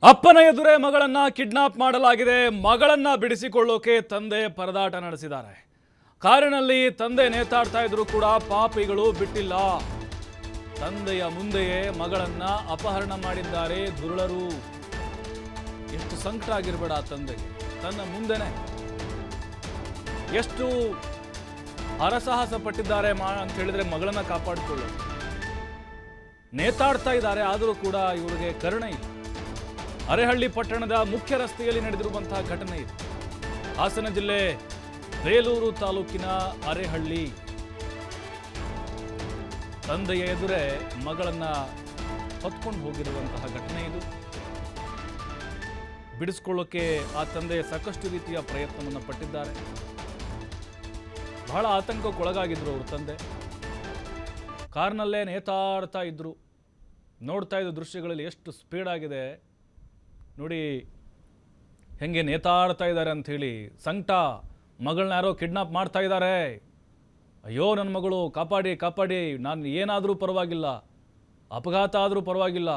ಅಪ್ಪನ ಎದುರೇ ಮಗಳನ್ನ ಕಿಡ್ನಾಪ್ ಮಾಡಲಾಗಿದೆ. ಮಗಳನ್ನ ಬಿಡಿಸಿಕೊಳ್ಳೋಕೆ ತಂದೆ ಪರದಾಟ ನಡೆಸಿದ್ದಾರೆ. ಕಾರಿನಲ್ಲಿ ತಂದೆ ನೇತಾಡ್ತಾ ಇದ್ರು ಕೂಡ ಪಾಪಿಗಳು ಬಿಟ್ಟಿಲ್ಲ. ತಂದೆಯ ಮುಂದೆಯೇ ಮಗಳನ್ನ ಅಪಹರಣ ಮಾಡಿದ್ದಾರೆ ದುರುಳರು. ಎಷ್ಟು ಸಂಕಟ ಆಗಿರಬೇಡ ತಂದೆಗೆ. ತನ್ನ ಮುಂದೆನೆ ಎಷ್ಟು ಹರಸಾಹಸ ಪಟ್ಟಿದ್ದಾರೆ ಅಂತ ಹೇಳಿದ್ರೆ ಮಗಳನ್ನ ಕಾಪಾಡಿಕೊಳ್ಳೋದು. ನೇತಾಡ್ತಾ ಇದ್ದಾರೆ, ಆದರೂ ಕೂಡ ಇವರಿಗೆ ಕರುಣೆ ಇಲ್ಲ. ಅರೇಹಳ್ಳಿ ಪಟ್ಟಣದ ಮುಖ್ಯ ರಸ್ತೆಯಲ್ಲಿ ನಡೆದಿರುವಂತಹ ಘಟನೆ ಇದು. ಹಾಸನ ಜಿಲ್ಲೆ ಬೇಲೂರು ತಾಲೂಕಿನ ಅರೇಹಳ್ಳಿ. ತಂದೆಯ ಎದುರೇ ಮಗಳನ್ನ ಹೊತ್ಕೊಂಡು ಹೋಗಿರುವಂತಹ ಘಟನೆ ಇದು. ಬಿಡಿಸ್ಕೊಳ್ಳೋಕೆ ಆ ತಂದೆ ಸಾಕಷ್ಟು ರೀತಿಯ ಪ್ರಯತ್ನವನ್ನು ಪಟ್ಟಿದ್ದಾರೆ. ಬಹಳ ಆತಂಕಕ್ಕೊಳಗಾಗಿದ್ರು ಅವ್ರ ತಂದೆ. ಕಾರ್ನಲ್ಲೇ ನೇತಾಡ್ತಾ ಇದ್ರು. ನೋಡ್ತಾ ಇದ್ದ ದೃಶ್ಯಗಳಲ್ಲಿ ಎಷ್ಟು ಸ್ಪೀಡ್ ಆಗಿದೆ ನೋಡಿ, ಹೆಂಗೆ ನೇತಾಡ್ತಾ ಇದ್ದಾರೆ ಅಂಥೇಳಿ. ಸಂಕಟ, ಮಗಳನ್ನ ಯಾರೋ ಕಿಡ್ನಾಪ್ ಮಾಡ್ತಾ ಇದ್ದಾರೆ. ಅಯ್ಯೋ ನನ್ನ ಮಗಳು, ಕಾಪಾಡಿ ಕಾಪಾಡಿ, ನಾನು ಏನಾದರೂ ಪರವಾಗಿಲ್ಲ, ಅಪಘಾತ ಆದರೂ ಪರವಾಗಿಲ್ಲ,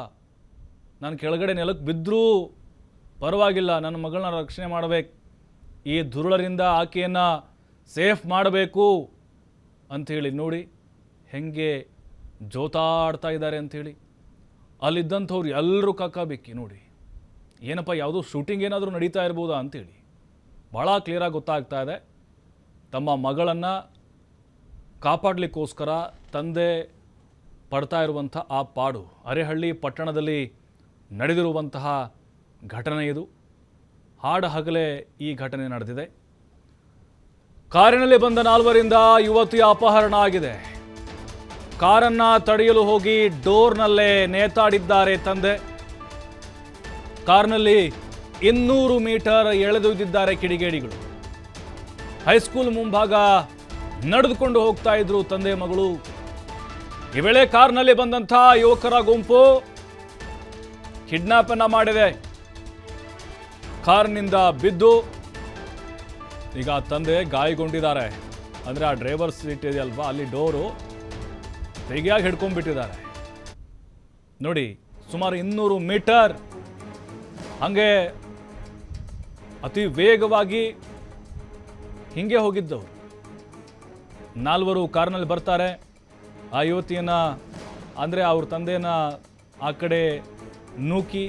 ನಾನು ಕೆಳಗಡೆ ನೆಲಕ್ಕೆ ಬಿದ್ದರೂ ಪರವಾಗಿಲ್ಲ, ನನ್ನ ಮಗಳನ್ನ ರಕ್ಷಣೆ ಮಾಡಬೇಕು, ಈ ದುರುಳರಿಂದ ಆಕೆಯನ್ನು ಸೇಫ್ ಮಾಡಬೇಕು ಅಂಥೇಳಿ. ನೋಡಿ ಹೆಂಗೆ ಜೋತಾಡ್ತಾ ಇದ್ದಾರೆ ಅಂಥೇಳಿ. ಅಲ್ಲಿದ್ದಂಥವ್ರು ಎಲ್ಲರೂ ಕಾಕಾಬೇಕಿ ನೋಡಿ. ಏನಪ್ಪ, ಯಾವುದೋ ಶೂಟಿಂಗ್ ಏನಾದರೂ ನಡೀತಾ ಇರ್ಬೋದಾ ಅಂಥೇಳಿ. ಭಾಳ ಕ್ಲಿಯರಾಗಿ ಗೊತ್ತಾಗ್ತಾ ಇದೆ. ತಮ್ಮ ಮಗಳನ್ನು ಕಾಪಾಡಲಿಕ್ಕೋಸ್ಕರ ತಂದೆ ಪಡ್ತಾ ಇರುವಂಥ ಆ ಪಾಡು. ಅರೇಹಳ್ಳಿ ಪಟ್ಟಣದಲ್ಲಿ ನಡೆದಿರುವಂತಹ ಘಟನೆ ಇದು. ಹಾಡ ಹಗಲೇ ಈ ಘಟನೆ ನಡೆದಿದೆ. ಕಾರಿನಲ್ಲಿ ಬಂದ 4ರಿಂದ ಯುವತಿಯ ಅಪಹರಣ ಆಗಿದೆ. ಕಾರನ್ನು ತಡೆಯಲು ಹೋಗಿ ಡೋರ್ನಲ್ಲೇ ನೇತಾಡಿದ್ದಾರೆ ತಂದೆ. ಕಾರ್ನಲ್ಲಿ 200 ಮೀಟರ್ ಎಳೆದೊಯ್ದಿದ್ದಾರೆ ಕಿಡಿಗೇಡಿಗಳು. ಹೈಸ್ಕೂಲ್ ಮುಂಭಾಗ ನಡೆದುಕೊಂಡು ಹೋಗ್ತಾ ಇದ್ರು ತಂದೆ ಮಗಳು. ಈ ವೇಳೆ ಕಾರ್ನಲ್ಲಿ ಬಂದಂಥ ಯುವಕರ ಗುಂಪು ಕಿಡ್ನಾಪ್ ಅನ್ನ ಮಾಡಿದೆ. ಕಾರ್ನಿಂದ ಬಿದ್ದು ಈಗ ತಂದೆ ಗಾಯಗೊಂಡಿದ್ದಾರೆ. ಅಂದರೆ ಆ ಡ್ರೈವರ್ ಸೀಟ್ ಇದೆಯಲ್ವಾ, ಅಲ್ಲಿ ಡೋರು ಬಿಗಿಯಾಗಿ ಹಿಡ್ಕೊಂಡ್ಬಿಟ್ಟಿದ್ದಾರೆ ನೋಡಿ. ಸುಮಾರು 200 ಮೀಟರ್ ಹಾಗೆ ಅತಿ ವೇಗವಾಗಿ ಹಿಂಗೆ ಹೋಗಿದ್ದವರು. 4 ಕಾರ್ನಲ್ಲಿ ಬರ್ತಾರೆ. ಆ ಯುವತಿಯನ್ನು ಅಂದರೆ ಅವ್ರ ತಂದೆಯನ್ನು ಆ ಕಡೆ ನೂಕಿ